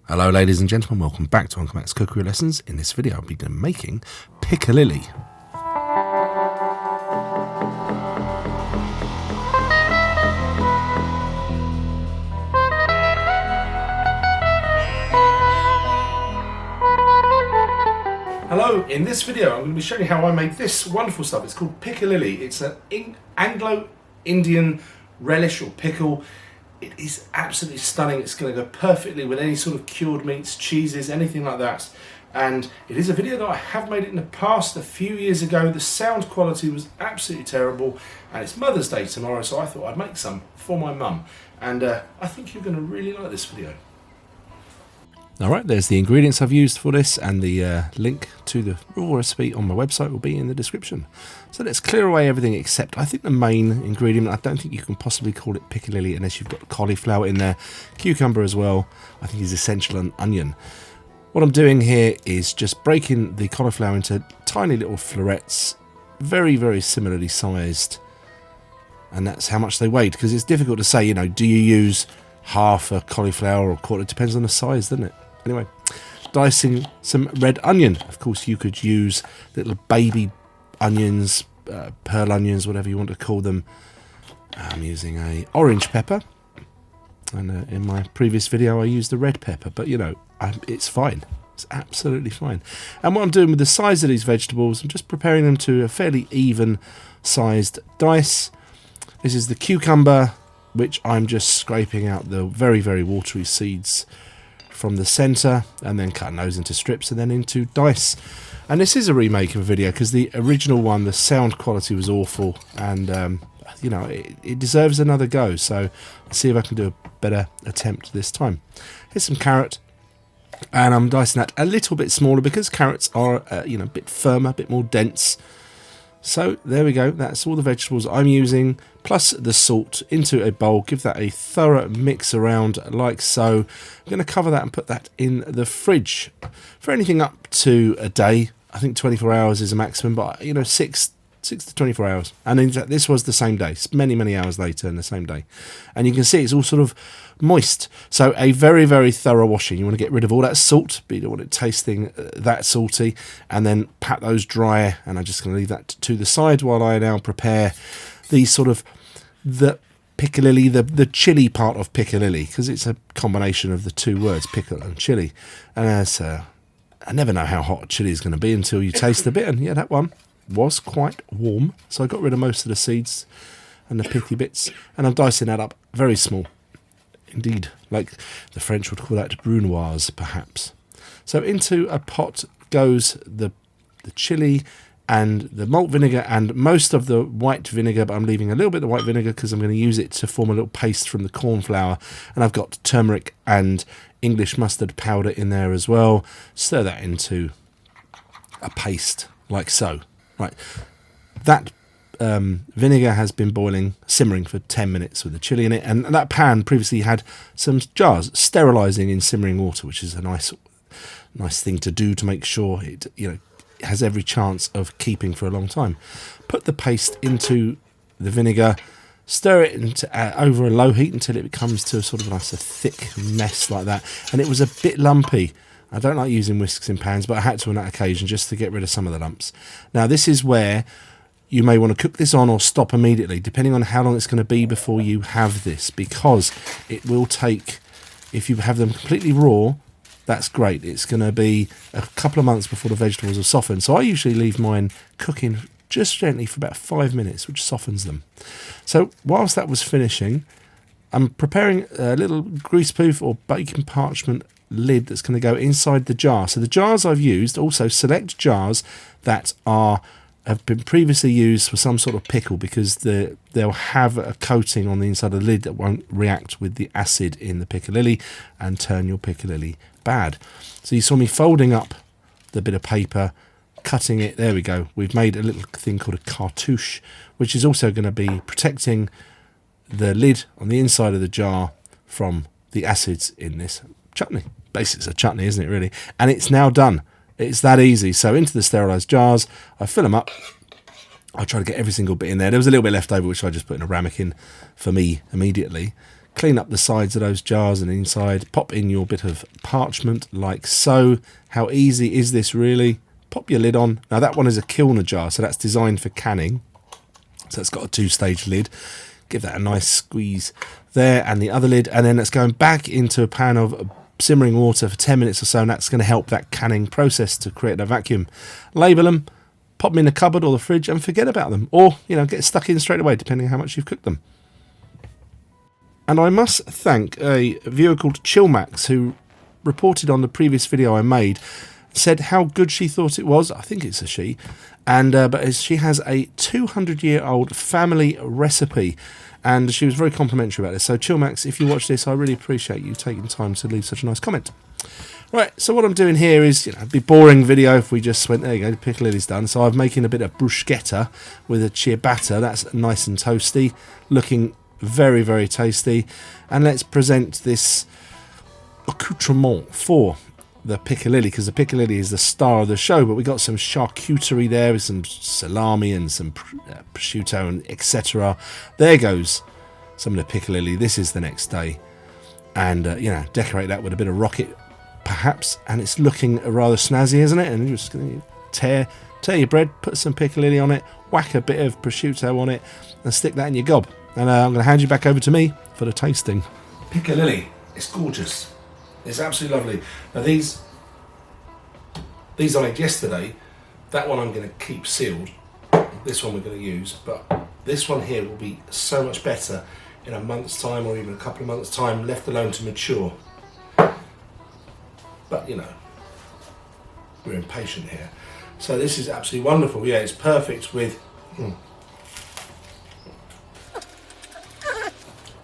Hello ladies and gentlemen, welcome back to Uncle Matt's Cookery Lessons. In this video I'll be making Piccalilli. Hello, in this video I'm going to be showing you how I made this wonderful stuff. It's called Piccalilli. It's an Anglo-Indian relish or pickle. It is absolutely stunning. It's going to go perfectly with any sort of cured meats, cheeses, anything like that. And it is a video that I have made it in the past a few years ago. The sound quality was absolutely terrible, and it's Mother's Day tomorrow, so I thought I'd make some for my mum. And I think you're going to really like this video. Alright, there's the ingredients I've used for this, and the link to the raw recipe on my website will be in the description. So let's clear away everything except, I think the main ingredient, I don't think you can possibly call it Piccalilli unless you've got cauliflower in there, cucumber as well, I think is essential, and onion. What I'm doing here is just breaking the cauliflower into tiny little florets, very, very similarly sized, and that's how much they weighed, because it's difficult to say, you know, do you use half a cauliflower or a quarter? It depends on the size, doesn't it? Anyway, dicing some red onion. Of course, you could use little baby onions, pearl onions, whatever you want to call them. I'm using a orange pepper, and in my previous video I used the red pepper, but you know, it's fine. It's absolutely fine. And what I'm doing with the size of these vegetables, I'm just preparing them to a fairly even sized dice. This is the cucumber, which I'm just scraping out the very, very watery seeds from the centre, and then cutting those into strips and then into dice. And this is a remake of a video because the original one, the sound quality was awful, and you know, it deserves another go. So let's see if I can do a better attempt this time. Here's some carrot, and I'm dicing that a little bit smaller because carrots are you know, a bit firmer, a bit more dense. So there we go, that's all the vegetables I'm using, plus the salt into a bowl. Give that a thorough mix around like so. I'm going to cover that and put that in the fridge for anything up to a day. I think 24 hours is a maximum, but you know, 6 to 24 hours. And in fact, this was the same day, many, many hours later in the same day. And you can see it's all sort of moist. So a very, very thorough washing. You want to get rid of all that salt, but you don't want it tasting that salty. And then pat those dry. And I'm just going to leave that to the side while I now prepare the sort of the Piccalilli, the chili part of Piccalilli, because it's a combination of the two words, pickle and chili. And as I never know how hot chili is going to be until you taste a bit. And yeah, that one was quite warm, so I got rid of most of the seeds and the pithy bits, and I'm dicing that up very small indeed, like the French would call that brunoise perhaps. So into a pot goes the chili and the malt vinegar and most of the white vinegar, but I'm leaving a little bit of the white vinegar because I'm going to use it to form a little paste from the corn flour, and I've got turmeric and English mustard powder in there as well. Stir that into a paste like so. Right, that vinegar has been simmering for 10 minutes with the chili in it, and that pan previously had some jars sterilising in simmering water, which is a nice thing to do to make sure it, you know, has every chance of keeping for a long time. Put the paste into the vinegar, stir it into, over a low heat until it becomes to a sort of nice, a thick mess like that, and it was a bit lumpy. I don't like using whisks in pans, but I had to on that occasion just to get rid of some of the lumps. Now this is where you may want to cook this on or stop immediately, depending on how long it's going to be before you have this, because it will take, if you have them completely raw, that's great. It's going to be a couple of months before the vegetables are softened. So I usually leave mine cooking just gently for about 5 minutes, which softens them. So whilst that was finishing, I'm preparing a little greaseproof or baking parchment lid that's going to go inside the jar. So the jars I've used, also select jars that have been previously used for some sort of pickle, because they'll have a coating on the inside of the lid that won't react with the acid in the Piccalilli and turn your Piccalilli bad. So you saw me folding up the bit of paper, cutting it, there we go. We've made a little thing called a cartouche, which is also going to be protecting the lid on the inside of the jar from the acids in this chutney. Basically it's a chutney, isn't it, really? And it's now done. It's that easy. So into the sterilised jars, I fill them up. I try to get every single bit in there. There was a little bit left over, which I just put in a ramekin for me immediately. clean up the sides of those jars and inside, pop in your bit of parchment like so. How easy is this really? Pop your lid on. Now that one is a Kilner jar, so that's designed for canning. So it's got a 2-stage lid. Give that a nice squeeze there, and the other lid, and then it's going back into a pan of simmering water for 10 minutes or so, and that's going to help that canning process to create a vacuum. Label them, pop them in the cupboard or the fridge, and forget about them, or get stuck in straight away depending on how much you've cooked them. And I must thank a viewer called Chillmax who reported on the previous video I made, said how good she thought it was. I think it's a she, and but she has a 200-year-old family recipe, and she was very complimentary about this. So Chillmax, if you watch this, I really appreciate you taking time to leave such a nice comment. Right, so what I'm doing here is, it'd be a boring video if we just went, there you go, the Piccalilli's done. So I'm making a bit of bruschetta with a ciabatta. That's nice and toasty, looking very, very tasty. And let's present this accoutrement for the Piccalilli, because the Piccalilli is the star of the show, but we got some charcuterie there with some salami and some prosciutto and etc. There goes some of the Piccalilli. This is the next day, and decorate that with a bit of rocket perhaps, and it's looking rather snazzy, isn't it? And you're just going to tear your bread, put some Piccalilli on it, whack a bit of prosciutto on it, and stick that in your gob. And I'm going to hand you back over to me for the tasting. Piccalilli, it's gorgeous. It's absolutely lovely. Now these I made yesterday. That one I'm going to keep sealed. This one we're going to use, but this one here will be so much better in a month's time, or even a couple of months' time, left alone to mature. But we're impatient here. So this is absolutely wonderful. Yeah, it's perfect with.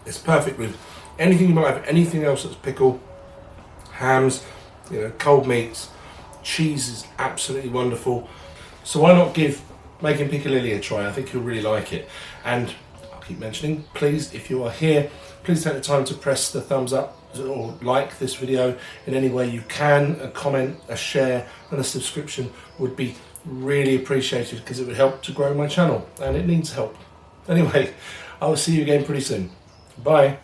It's perfect with anything you might have, anything else that's pickle, hams, cold meats, cheese is absolutely wonderful. So why not give making Piccalilli a try? I think you'll really like it. And I'll keep mentioning, please, if you are here, please take the time to press the thumbs up or like this video in any way you can. A comment, a share, and a subscription would be really appreciated, because it would help to grow my channel, and it needs help. Anyway, I will see you again pretty soon. Bye.